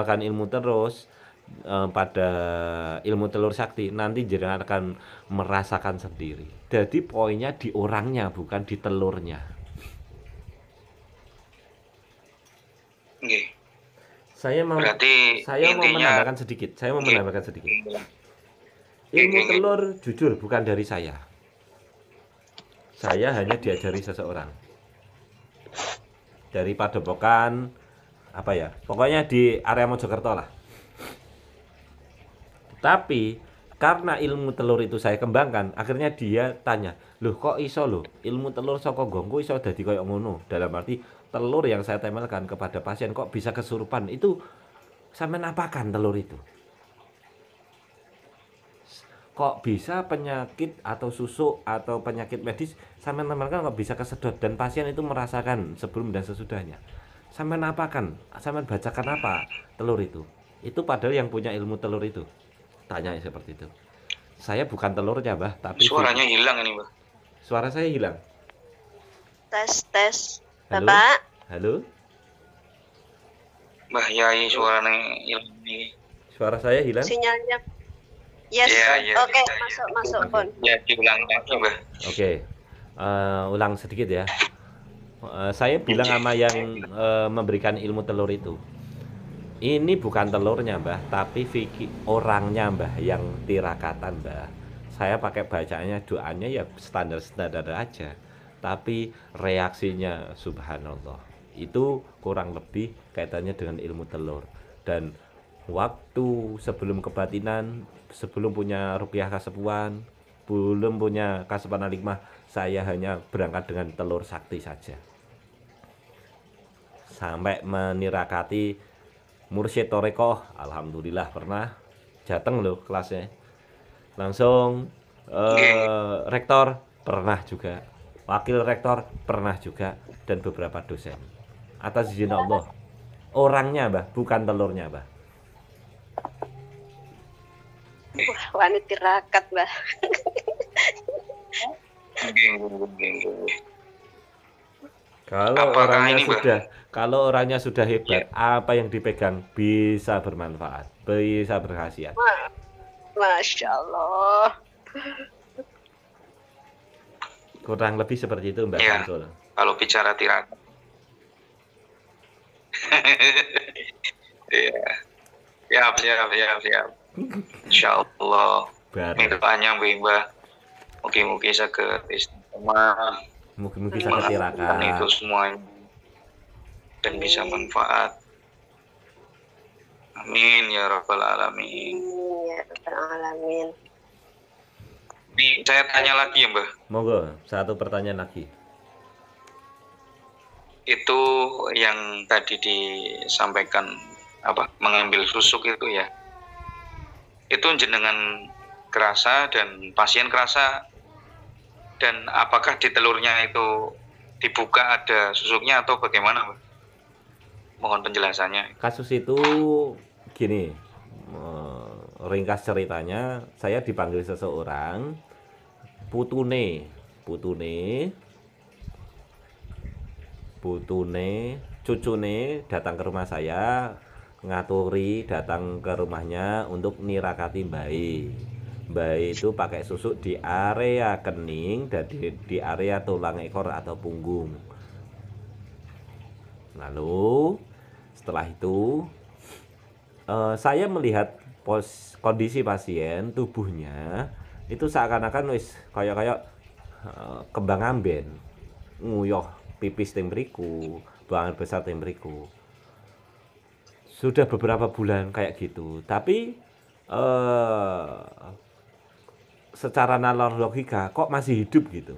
akan ilmu terus pada ilmu telur sakti, nanti jenengan akan merasakan sendiri. Jadi poinnya di orangnya, bukan di telurnya. Nggih. Saya mau Berarti saya mau intinya menambahkan sedikit. Saya mau nggih. menambahkan sedikit. Nggih, Ilmu nggih, nggih. telur jujur bukan dari saya. Saya hanya diajari seseorang dari padepokan apa ya? Pokoknya di area Mojokerto lah. Tapi karena ilmu telur itu saya kembangkan, akhirnya dia tanya, loh kok iso loh, ilmu telur saka gongku iso dadi koyo ngono. Dalam arti telur yang saya tempelkan kepada pasien kok bisa kesurupan. Itu sampean apakan telur itu? Kok bisa penyakit atau susuk atau penyakit medis sampean tempelkan kok bisa kesedot dan pasien itu merasakan sebelum dan sesudahnya. Sampean apakan? Sampean bacakan apa telur itu? Itu padahal yang punya ilmu telur itu. Tanya seperti itu. Saya bukan telurnya, Mbah, tapi Suaranya hilang ini, Mbak. suara saya hilang. Tes. Halo? Bapak, Halo? Mbah Yai suaranya hilang ini. Suara saya hilang? sinyalnya. Yes. Iya. Oke, masuk pun. Ya, diulang lagi, Mbah. Oke. Ulang sedikit ya. Saya bilang sama yang memberikan ilmu telur itu. Ini bukan telurnya, Mbah, tapi orangnya, Mbah, yang tirakatan, Mbah. Saya pakai bacaannya, doanya ya standar-standar aja. Tapi reaksinya subhanallah. Itu kurang lebih kaitannya dengan ilmu telur. Dan waktu sebelum kebatinan, sebelum punya rupiah kasepuan, belum punya kasepan alikmah, saya hanya berangkat dengan telur sakti saja. Sampai menirakati Mursyid Torekoh, alhamdulillah pernah jateng loh kelasnya. Langsung rektor pernah juga, wakil rektor pernah juga, dan beberapa dosen. Atas izin Allah. Orangnya, Mbah, bukan telurnya, Mbah. Wah, wanita tirakat, Mbah. Nggih. Kalau orangnya sudah hebat, apa yang dipegang bisa bermanfaat, bisa berkhasiat. Masya Allah. Kurang lebih seperti itu, Mbak Samsul. Kalau bicara tirakat. Iya. Siap. Insyaallah. Ini panjang, Mbah. Mungkin saged istiqomah. Mungkin saged tirakat. Itu semuanya dan bisa manfaat. Amin ya rabbal alamin. Ya rabbal alamin. Ini saya tanya lagi ya, Mbah. Monggo, satu pertanyaan lagi. Itu yang tadi disampaikan mengambil susuk itu ya. Itu jenengan kerasa dan pasien kerasa, dan apakah di telurnya itu dibuka ada susuknya atau bagaimana, Mbak? Mohon penjelasannya. Kasus itu gini, ringkas ceritanya, saya dipanggil seseorang, putune, cucune datang ke rumah saya, ngaturi datang ke rumahnya untuk nirakati Mbak itu pakai susuk di area kening dan di area tulang ekor atau punggung. Lalu setelah itu saya melihat kondisi pasien, tubuhnya itu seakan-akan wis kayak kembang amben, nguyoh pipis teng mriku, buangan besar teng mriku. Sudah beberapa bulan kayak gitu, tapi secara nalar logika kok masih hidup gitu.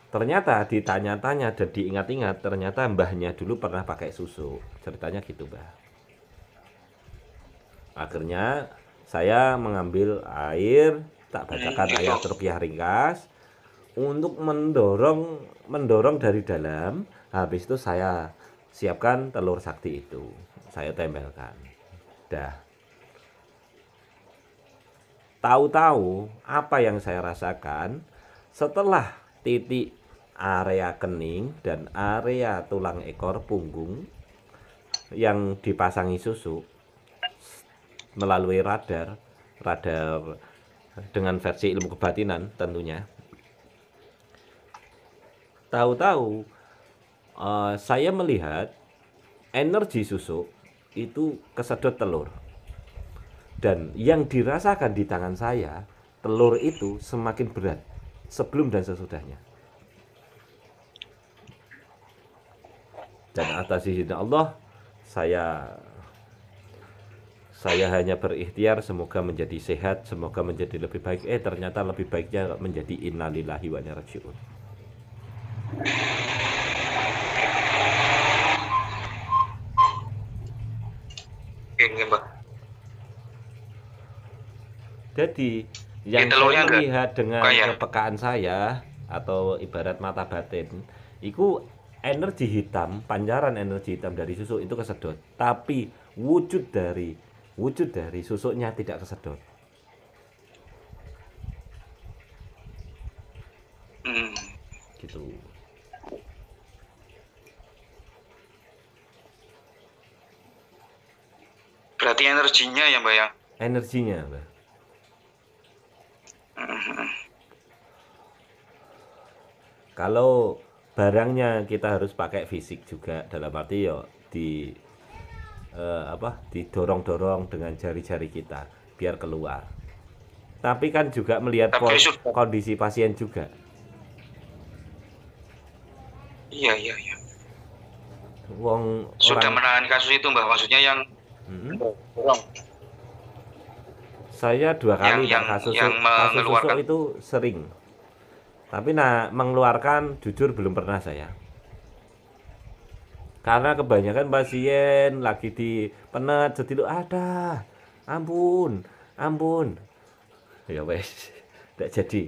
Ternyata ditanya-tanya dan diingat-ingat, ternyata mbahnya dulu pernah pakai susuk. Ceritanya gitu, Mbah. Akhirnya saya mengambil air, tak bacakan ayat rupiah ringkas untuk mendorong dari dalam. Habis itu saya siapkan telur sakti itu, saya tempelkan. Dah. Tahu-tahu apa yang saya rasakan setelah titik area kening dan area tulang ekor punggung yang dipasangi susu melalui radar dengan versi ilmu kebatinan tentunya. Tahu-tahu saya melihat energi susu itu kesedot telur. Dan yang dirasakan di tangan saya, telur itu semakin berat sebelum dan sesudahnya. Dan atas izin Allah, saya hanya berikhtiar semoga menjadi sehat, semoga menjadi lebih baik. Ternyata lebih baiknya menjadi innalillahi wa inna ilaihi raji'un. Oke, Mbah. Jadi yang telurnya saya enggak lihat dengan kayak kepekaan saya atau ibarat mata batin, itu energi hitam, pancaran energi hitam dari susu itu kesedot, tapi wujud dari susunya tidak kesedot. Gitu. Berarti energinya ya, Mbak ya? Energinya, Mbak. Kalau barangnya kita harus pakai fisik juga, dalam arti ya didorong-dorong dengan jari-jari kita biar keluar. Tapi kan juga melihat kondisi pasien juga. Iya. Sudah menangani kasus itu, Mbak, maksudnya yang saya 2 kali kasus susu itu sering. Tapi mengeluarkan jujur belum pernah saya. Karena kebanyakan pasien lagi dipenet jadi ada. Ampun. Ya wes, tidak jadi.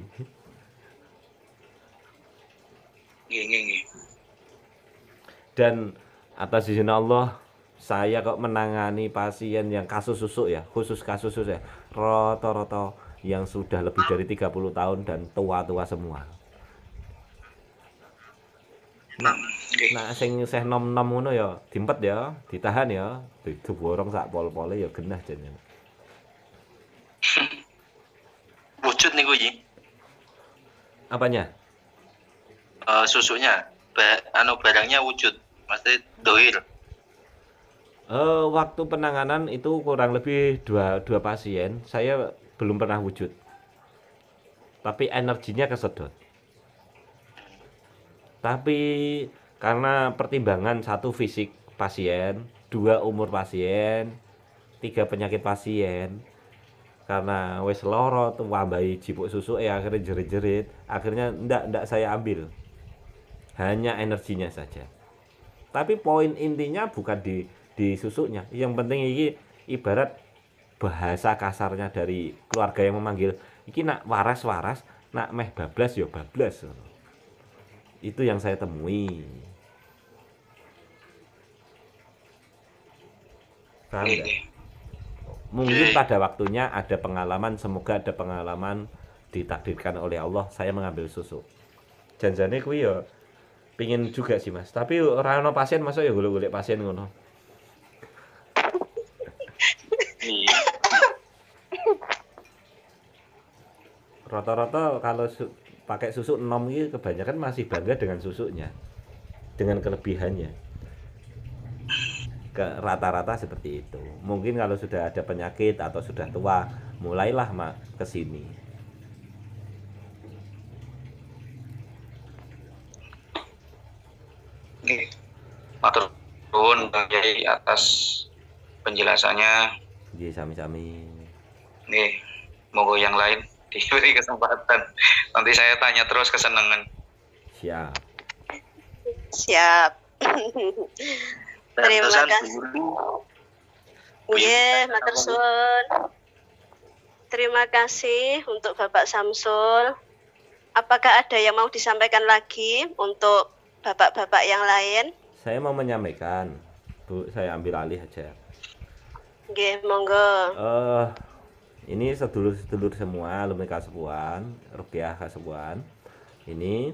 Gini. Dan atas izin Allah, saya kok menangani pasien yang kasus susu ya, khusus kasus susu ya, rata-rata yang sudah lebih dari 30 tahun dan tua-tua semua. Nah sing isih nom-nom ngono ya diempet ya, ditahan ya, diborong sak pol-pole ya genah jenenge. Wujud niku iki. Apanya? Susunya, barangnya wujud, maksudnya dohir. Waktu penanganan itu kurang lebih dua pasien, saya belum pernah wujud. Tapi energinya kesedot. Tapi karena pertimbangan 1 fisik pasien, 2 umur pasien, 3 penyakit pasien. Karena wes loro tuh wambai jipuk susu akhirnya jerit-jerit, akhirnya ndak saya ambil. Hanya energinya saja. Tapi poin intinya bukan di susunya. Yang penting ini ibarat bahasa kasarnya dari keluarga yang memanggil, iki nak waras-waras, nak meh bablas ya bablas. Itu yang saya temui. Paham enggak? Mungkin pada waktunya ada pengalaman, semoga ada pengalaman ditakdirkan oleh Allah saya mengambil susu. Janjane kuwi ya pingin juga sih Mas, tapi ora ono pasien masuk ya golek-golek pasien ngono. Rata-rata kalau pakai susu 6 ini kebanyakan masih bangga dengan susunya, dengan kelebihannya. Rata-rata seperti itu. Mungkin kalau sudah ada penyakit atau sudah tua, mulailah ke sini. Matur nuwun Bang Yai atas penjelasannya. Nggih, sami-sami. Nih, monggo yang lain diberi kesempatan. Nanti saya tanya terus kesenangan. Siap. Terima kasih. Matur suwun. Terima kasih untuk Bapak Samsul. Apakah ada yang mau disampaikan lagi untuk bapak-bapak yang lain? Saya mau menyampaikan, Bu, saya ambil alih aja. Nggih, monggo. Ini sedulur-sedulur semua, alumni Kasepuan, Ruqyah Kasepuan. Ini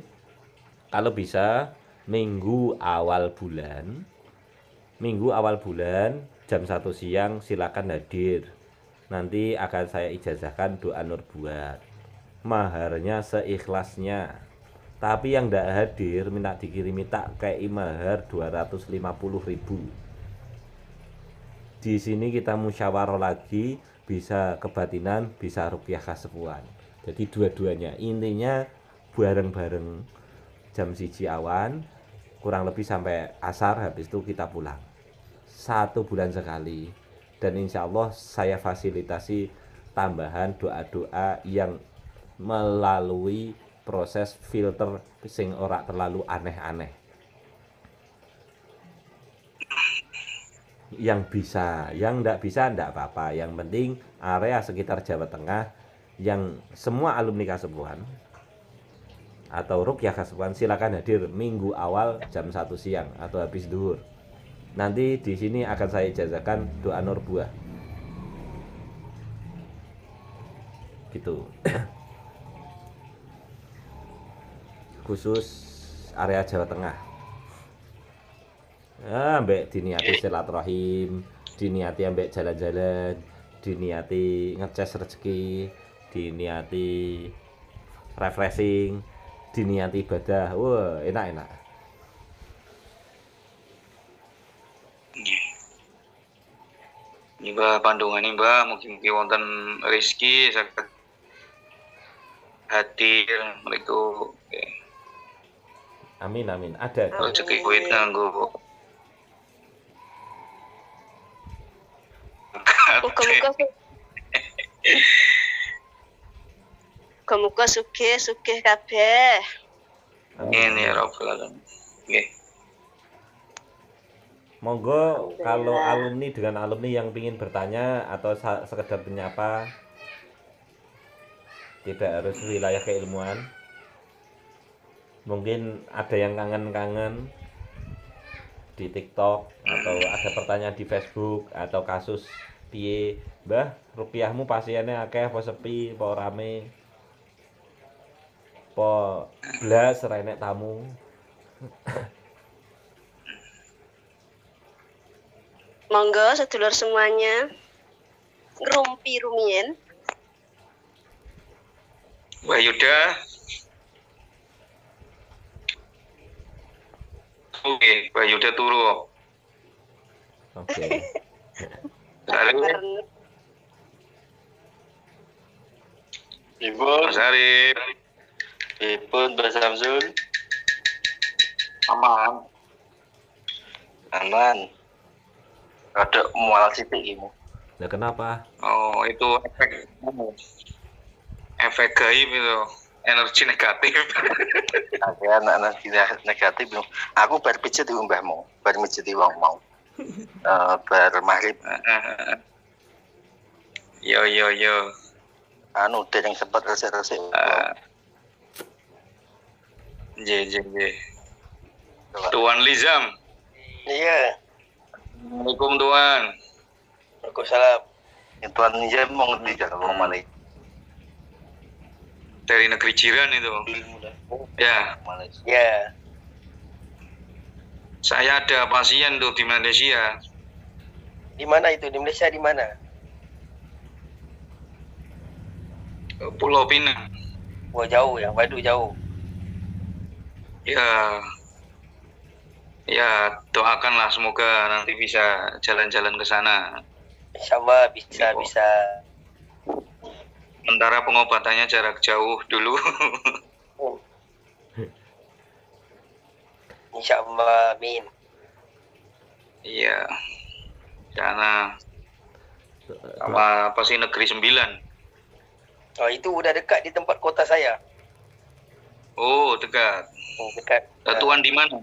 kalau bisa minggu awal bulan Minggu awal bulan jam 1 siang silakan hadir. Nanti akan saya ijazahkan doa nur buat. Maharnya seikhlasnya. Tapi yang tidak hadir minta dikirimi tak kayak mahar 250.000. Di sini kita musyawarah lagi, bisa kebatinan, bisa rupiah kasepuan. Jadi dua-duanya. Intinya bareng-bareng jam 1 awan, kurang lebih sampai asar, habis itu kita pulang. 1 bulan sekali. Dan insya Allah saya fasilitasi tambahan doa-doa yang melalui proses filter sing ora terlalu aneh-aneh. Yang bisa, yang enggak bisa enggak apa-apa. Yang penting area sekitar Jawa Tengah yang semua alumni Kasepuhan atau rukyah Kasepuhan silakan hadir minggu awal jam 1 siang atau habis zuhur. Nanti di sini akan saya ijazahkan doa nur buah. Gitu. Khusus area Jawa Tengah. Ambek diniati silaturahim, diniati ambek jalan-jalan, diniati ngecas rezeki, diniati refreshing, diniati ibadah. Wah, enak-enak. Ini Mbak Pandungan ini Mbak, mungkin wonten rezeki saged hadir mriku. Amin amin. Ada. Rezeki kuwi nganggo Muga-muga sugih kabeh. Amin ya rabbal alamin. Nggih. Monggo kalau alumni dengan alumni yang ingin bertanya atau sekedar menyapa, tidak harus wilayah keilmuan. Mungkin ada yang kangen-kangen di TikTok atau ada pertanyaan di Facebook atau kasus piye, Mbah, rupiahmu pasiennya akeh apa sepi, apa rame, apa blas renek tamu. Monggo sedulur semuanya ngrumpi rumiyin. Mbak Yuda. Oke, Mbak Yuda turu. Oke. Ibu, Mas Arif. Ibu, Mbak Samsul, Aman. aman. Ada mual sithik ibu. Nah, kenapa? Oh, itu efek gaib itu, energi negatif. Ada anak-anak negatif. Aku bar pijet di mbahmu, bar mijet di wong mau. Bar maghrib. Yo. Anu dereng sempat resik-resik. J. Tuan Lizam. Iya. Assalamualaikum Tuan. Waalaikumsalam. Tuan Nizam mau ngerti jalan wong malih. Dari negeri jiran itu. Ya, Ya. saya ada pasien tuh di Malaysia. Di mana itu? Di Malaysia di mana? Pulau Pinang. Wah jauh ya, waduh jauh. Ya, doakanlah semoga nanti bisa jalan-jalan ke sana. Insyaallah bisa. Sementara pengobatannya jarak jauh dulu. Insyaallah, amin. Iya. Karena sama apa sih Negeri 9. Oh, itu udah dekat di tempat kota saya. Oh, dekat. Dekat. Tuan di mana?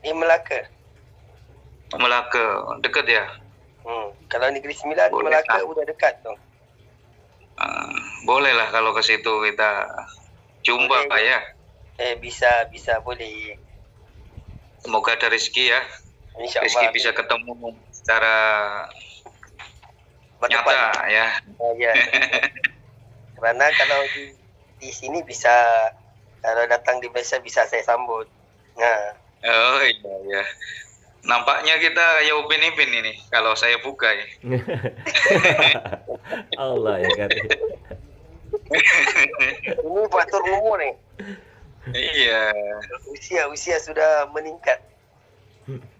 Di Melaka. Melaka, dekat ya? Kalau Negeri 9 Boleh, Melaka Kak. udah dekat tuh. Bolehlah kalau ke situ kita jumpa Boleh. ya. Bisa boleh. Semoga ada rezeki ya. Insyaallah. Rezeki bisa ketemu secara nyata ya. Ya. Karena kalau di sini bisa, kalau datang di Malaysia bisa saya sambut. Nah, Oh iya. Nampaknya kita kayak Upin Ipin ini kalau saya buka ya. Allah ya kan. Ini faktor umur nih. Iya. Usia sudah meningkat.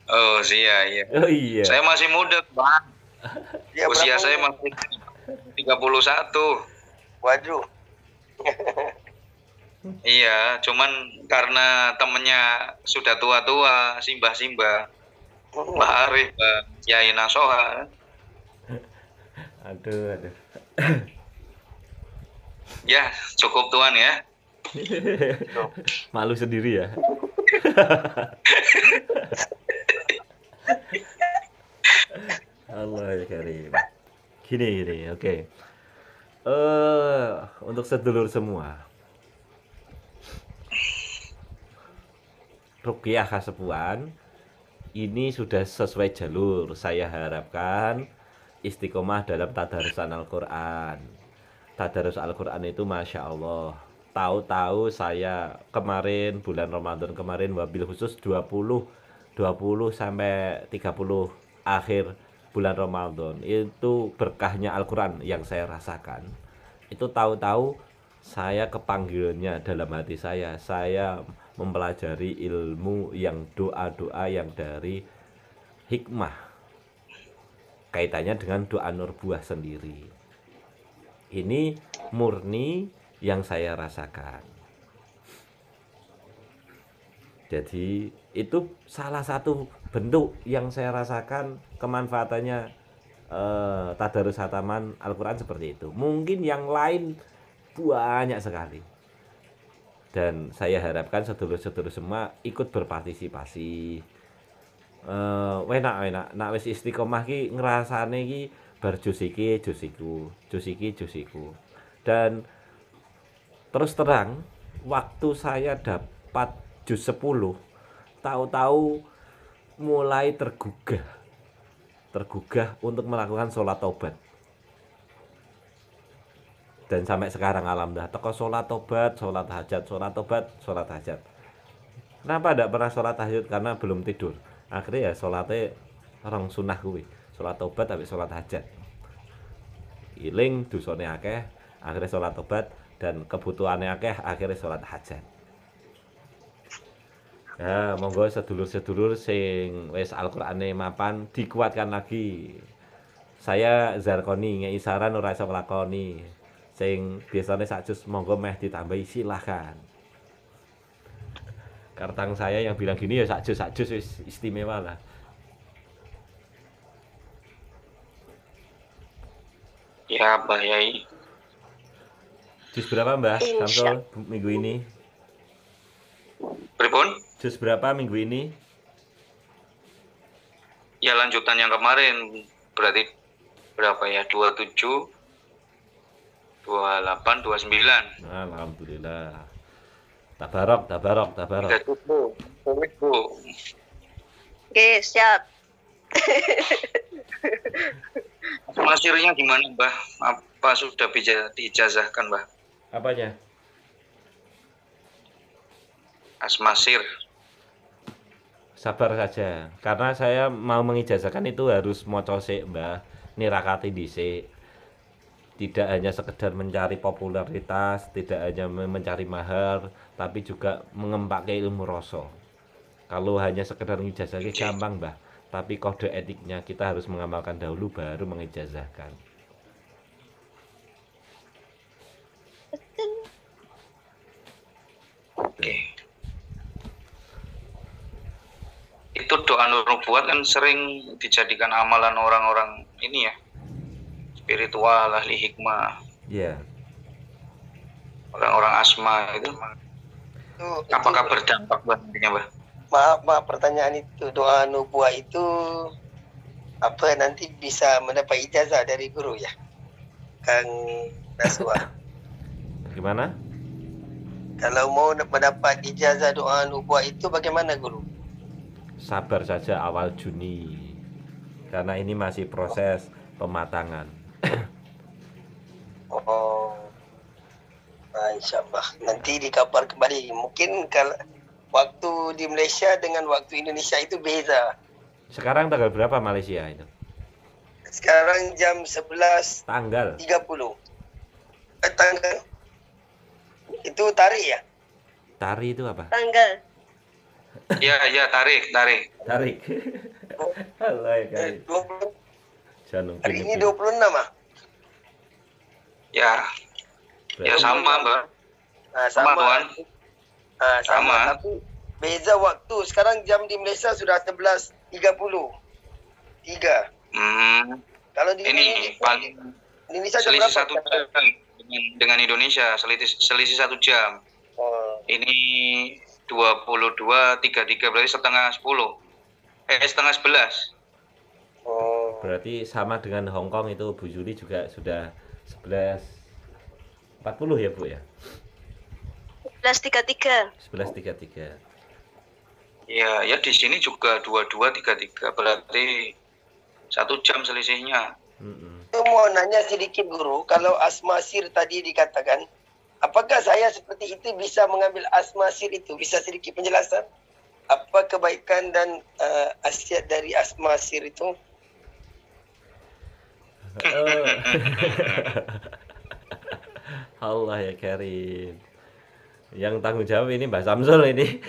Oh iya. Oh iya. Saya masih muda, Pak. Ya, Usia berapa saya umur? masih 31. Waduh. Iya, cuman karena temennya sudah tua-tua, simbah-simbah, Mbak Arif, Mbak Yai Nasoha. Aduh. Ya, cukup Tuhan ya. Malu sendiri ya. Allah ya karim. Gini, oke. Untuk sedulur semua, Ruqyah Kasepuhan ini sudah sesuai jalur. Saya harapkan istiqomah dalam tadarusan Al-Quran. Tadarus Al-Quran itu Masya Allah. Tahu-tahu saya kemarin, bulan Ramadan kemarin, wabil khusus 20 sampai 30 akhir bulan Ramadan. Itu berkahnya Al-Quran yang saya rasakan. Itu tahu-tahu saya kepanggilnya dalam hati saya. Saya mempelajari ilmu yang doa-doa yang dari hikmah. Kaitannya dengan doa Nurbuah sendiri. Ini murni yang saya rasakan. Jadi itu salah satu bentuk yang saya rasakan kemanfaatannya tadarus hataman Al-Quran seperti itu. Mungkin yang lain banyak sekali. Dan saya harapkan sedulur-sedulur semua ikut berpartisipasi. Enak. Nak wis istiqomah ki ngrasane ki bar jus iki jusiku. Dan terus terang waktu saya dapat jus 10, tahu-tahu mulai tergugah untuk melakukan sholat taubat. Dan sampai sekarang alhamdulillah teko sholat tobat, sholat hajat. Kenapa tidak pernah sholat tahajud? Karena belum tidur. Akhirnya ya sholatnya orang sunnah kuwi, sholat tobat tapi sholat hajat. Iling dosane akeh, akhirnya sholat tobat, dan kebutuhannya akeh, akhirnya sholat hajat. Ya, monggo sedulur-sedulur sing wis Al-Qur'ane mapan dikuatkan lagi. Saya Zarkoni ngei saran ora iso nglakoni. Sing biasanya sak jus monggo meh ditambahi silahkan. Kartang saya yang bilang gini ya sak jus wis istimewa lah. Ya, Mbak Yai. Jus berapa Mbah Insya- Samsul minggu ini? Pripun? Jus berapa minggu ini? Ya lanjutan yang kemarin berarti berapa ya? 27, 28, 29. Alhamdulillah. Tabarok. Udah cukup. Bu. Oke, siap. Masirnya gimana, Mbah? Apa sudah bisa diijazahkan, Mbah? Apanya? Asmasir. Sabar saja, karena saya mau mengijazahkan itu harus maca sik, Mbah. Nirakati dhisik. Tidak hanya sekedar mencari popularitas, tidak hanya mencari mahar, tapi juga mengembangkan ilmu rasa. Kalau hanya sekedar mengijazahkan gampang, Mbah. Tapi kode etiknya kita harus mengamalkan dahulu baru mengijazahkan. Oke. Itu doa nubuat kan sering dijadikan amalan orang-orang ini ya. Spiritual, ahli hikmah, Ya, orang-orang asma itu. Apakah berdampak bangetnya, Mbah? Maaf, pertanyaan itu, doa nubuah itu apa nanti bisa mendapat ijazah dari guru ya, Kang Naswa? gimana? Kalau mau mendapat ijazah doa nubuah itu bagaimana guru? Sabar saja awal Juni. Karena ini masih proses pematangan. Oh, nah, insya Allah nanti dikabar kembali. Mungkin kalau waktu di Malaysia dengan waktu Indonesia itu beza. Sekarang tanggal berapa Malaysia itu? Sekarang jam 11.30. Tanggal. Tanggal itu tarik ya? Tari itu apa? Tanggal. Ya, tarik. Tarik. Allah ya kali. 20, Jangan hari ini 26 ah? Ya sama, Mbak. Nah, Sama, Tuan. Sama. Sama. Tapi beza waktu. Sekarang jam di Malaysia sudah 11.30. 3. Kalau di Ini paling Indonesia jam selisih berapa? 1 jam dengan Indonesia, selisih 1 jam. Oh, Ini 22.33 berarti setengah 10. Setengah 11. oh. Berarti sama dengan Hong Kong itu Bu Juli juga sudah 11.40 ya Bu ya? 11.33. 11.33. Ya di sini juga 22.33 berarti 1 jam selisihnya. Itu mau nanya sedikit guru, kalau asmasir tadi dikatakan, apakah saya seperti itu bisa mengambil asmasir itu? Bisa sedikit penjelasan? Apa kebaikan dan khasiat dari asmasir itu? Allah ya Karim. Yang tanggung jawab ini Mbak Samsul ini.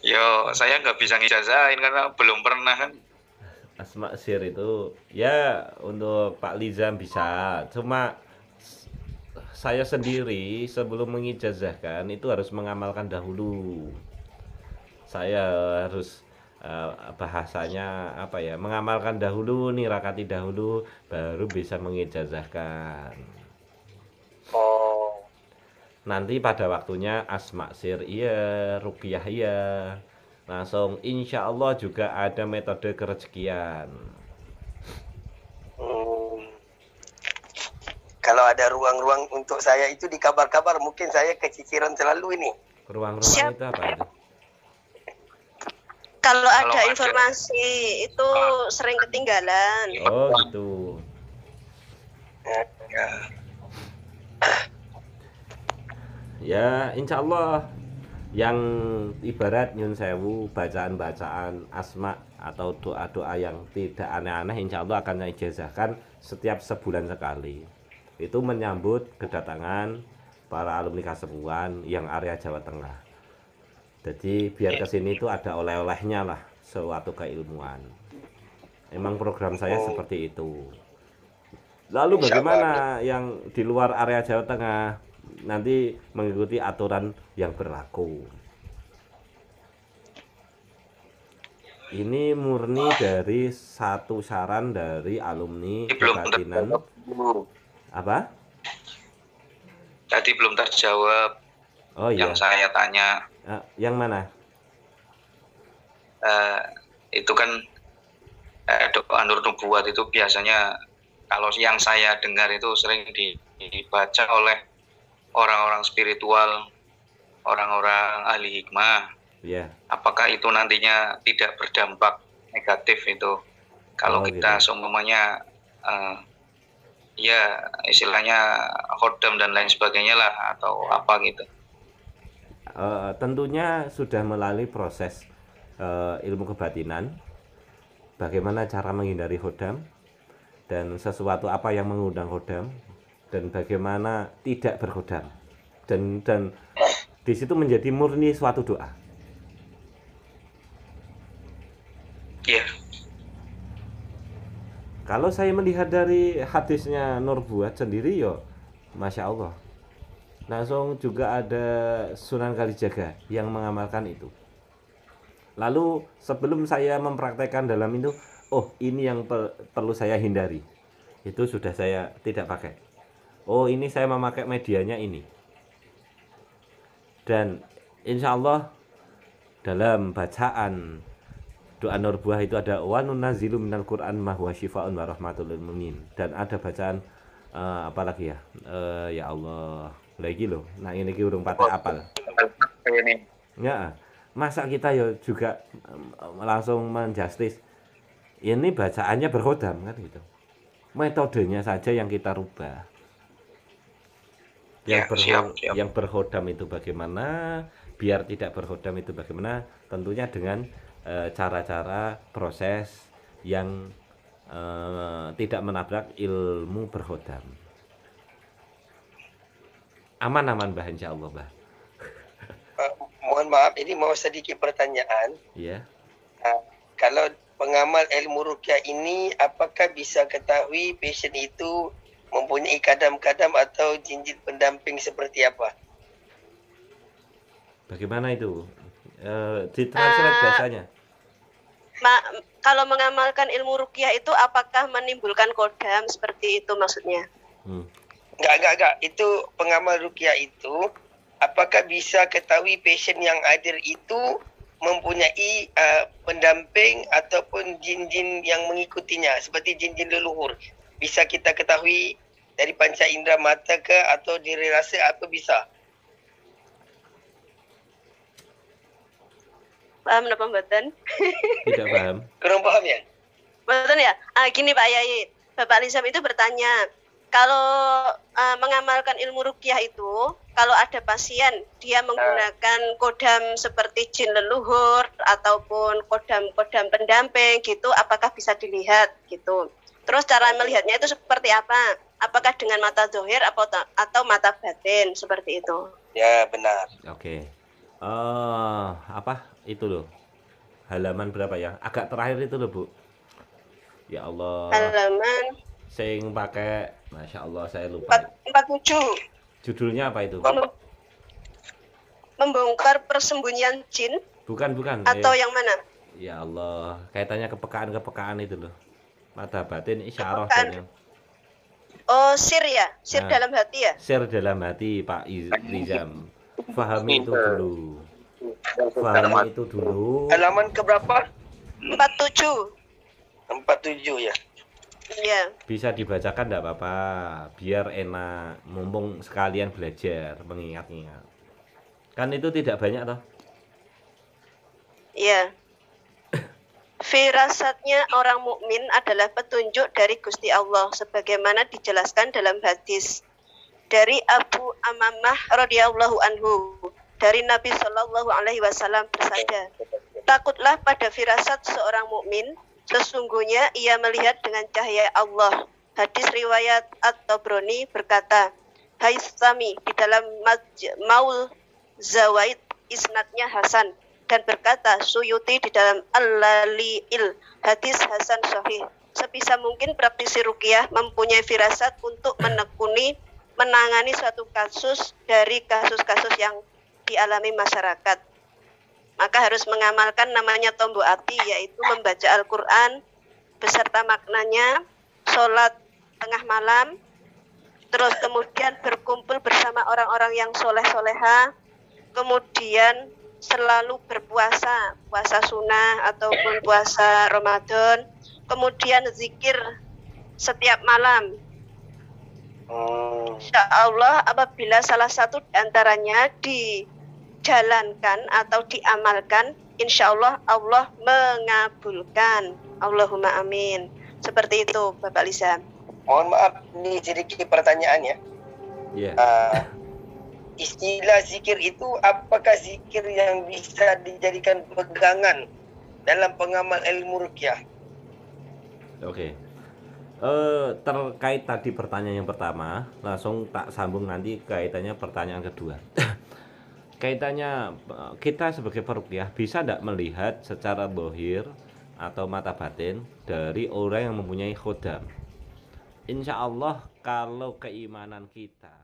Yo, saya nggak bisa ngijazahin karena belum pernah kan. Asma sir itu ya untuk Pak Lizam bisa, cuma saya sendiri sebelum mengijazahkan itu harus mengamalkan dahulu. Saya harus bahasanya apa ya, mengamalkan dahulu, nirakati dahulu, baru bisa mengijazahkan. Oh, Nanti pada waktunya asma sir iya, ruqyah iya, langsung insya Allah juga ada metode kerezekian. kalau ada ruang-ruang untuk saya itu di kabar-kabar, mungkin saya keciciran selalu ini. Ruang-ruang Siap. itu apa itu? Kalau ada ada. informasi itu sering ketinggalan. Oh gitu. Ya. Ya insya Allah yang ibarat nyun sewu bacaan-bacaan asma atau doa-doa yang tidak aneh-aneh insya Allah akan saya ijazahkan setiap sebulan sekali. Itu menyambut kedatangan para alumni Kasepuan yang area Jawa Tengah. Jadi biar kesini itu ada oleh-olehnya lah, suatu keilmuan. Emang program saya seperti itu. Lalu bagaimana yang di luar area Jawa Tengah? Nanti mengikuti aturan yang berlaku. Ini murni dari satu saran dari alumni kebatinan. Apa? Tadi belum terjawab Oh iya. yang saya tanya. Yang mana? Itu kan doa nur nubuat itu biasanya kalau yang saya dengar itu sering dibaca oleh orang-orang spiritual, orang-orang ahli hikmah. Iya. Apakah itu nantinya tidak berdampak negatif itu kalau Oh, kita gitu. seumpamanya ya istilahnya khodam dan lain sebagainya lah atau apa gitu. Tentunya sudah melalui proses ilmu kebatinan, bagaimana cara menghindari khodam dan sesuatu apa yang mengundang khodam dan bagaimana tidak berkhodam, dan di situ menjadi murni suatu doa. Iya. Kalau saya melihat dari hadisnya Nur Buat sendiri yo, Masya Allah, langsung juga ada Sunan Kalijaga yang mengamalkan itu. Lalu sebelum saya mempraktekkan dalam itu, oh ini yang perlu saya hindari, itu sudah saya tidak pakai. Oh ini saya memakai medianya ini. Dan insya Allah dalam bacaan doa Nur Buah itu ada wa nunazzilu minal Qur'an ma huwa syifaa'un wa rahmatul lil mu'minin, dan ada bacaan apa lagi ya? Ya Allah, lagi loh. Nah ini urung patek apal. Ya, masa kita ya juga langsung menjustis ini bacaannya berkhodam kan gitu. Metodenya saja yang kita rubah. Yang Ya, siap. yang berkhodam itu bagaimana, biar tidak berkhodam itu bagaimana? Tentunya dengan cara-cara proses yang tidak menabrak ilmu berkhodam. Aman-aman Mbah, insya Allah Mbah. Mohon maaf, ini mau sedikit pertanyaan. Iya. Kalau pengamal ilmu ruqyah ini, apakah bisa ketahui pasien itu mempunyai kadam-kadam atau jin-jin pendamping seperti apa? Bagaimana itu? Ditranslate bahasanya. Kalau mengamalkan ilmu ruqyah itu apakah menimbulkan kodam seperti itu maksudnya? Enggak. Itu pengamal ruqyah itu, apakah bisa ketahui pasien yang hadir itu mempunyai pendamping ataupun jin-jin yang mengikutinya, seperti jin-jin leluhur. Bisa kita ketahui dari panca indera mata ke atau diri rasa apa bisa? Paham napa mboten? Tidak paham. Kurang paham ya? Mboten ya? Gini Pak Yai, Bapak Lisam itu bertanya, kalau mengamalkan ilmu ruqyah itu, kalau ada pasien dia menggunakan kodam seperti jin leluhur ataupun kodam-kodam pendamping gitu, apakah bisa dilihat gitu? Terus cara melihatnya itu seperti apa? Apakah dengan mata zahir atau mata batin seperti itu? Ya, benar. Oke. Apa itu loh? Halaman berapa ya? Agak terakhir itu loh, Bu. Ya Allah. Halaman Sing pakai, Masya Allah saya lupa. 47. Judulnya apa itu? Membongkar persembunyian jin Bukan. atau yang mana? Ya Allah, kaitannya kepekaan itu loh. Mata batin isyarah Kepekaan. kayaknya. Oh, sir ya? Sir Nah. dalam hati ya? Share dalam hati Pak Rizam. Fahami itu dulu. Fahami itu dulu. Halaman keberapa? 47. 47 ya. Iya. Bisa dibacakan enggak apa-apa, biar enak, mumpung sekalian belajar, mengingat-ingat. Kan itu tidak banyak toh? Iya. Firasatnya orang mukmin adalah petunjuk dari Gusti Allah sebagaimana dijelaskan dalam hadis dari Abu Amamah radhiyallahu anhu, dari Nabi Shallallahu alaihi wasallam bersabda, takutlah pada firasat seorang mukmin, sesungguhnya ia melihat dengan cahaya Allah. Hadis riwayat At-Tabrani berkata, Haisami di dalam Maul Zawaid isnadnya Hasan, dan berkata Suyuti di dalam Al-Lali'il, hadis Hasan Sahih. Sebisa mungkin praktisi ruqyah mempunyai firasat untuk menangani suatu kasus dari kasus-kasus yang dialami masyarakat. Maka harus mengamalkan namanya tombok api, yaitu membaca Al-Quran beserta maknanya, sholat tengah malam, terus kemudian berkumpul bersama orang-orang yang soleh-soleha, kemudian selalu berpuasa, puasa sunnah ataupun puasa Ramadan, kemudian zikir setiap malam. Insya Allah apabila salah satu di antaranya dijalankan atau diamalkan, insya Allah Allah mengabulkan. Allahumma amin. Seperti itu Bapak Lisa. Mohon maaf, ini sedikit pertanyaan ya. Iya. Istilah zikir itu apakah zikir yang bisa dijadikan pegangan dalam pengamal ilmu ruqyah? Oke. Terkait tadi pertanyaan yang pertama, langsung tak sambung nanti kaitannya pertanyaan kedua. Kaitannya kita sebagai peruqyah bisa tidak melihat secara zahir atau mata batin dari orang yang mempunyai khodam? Insya Allah kalau keimanan kita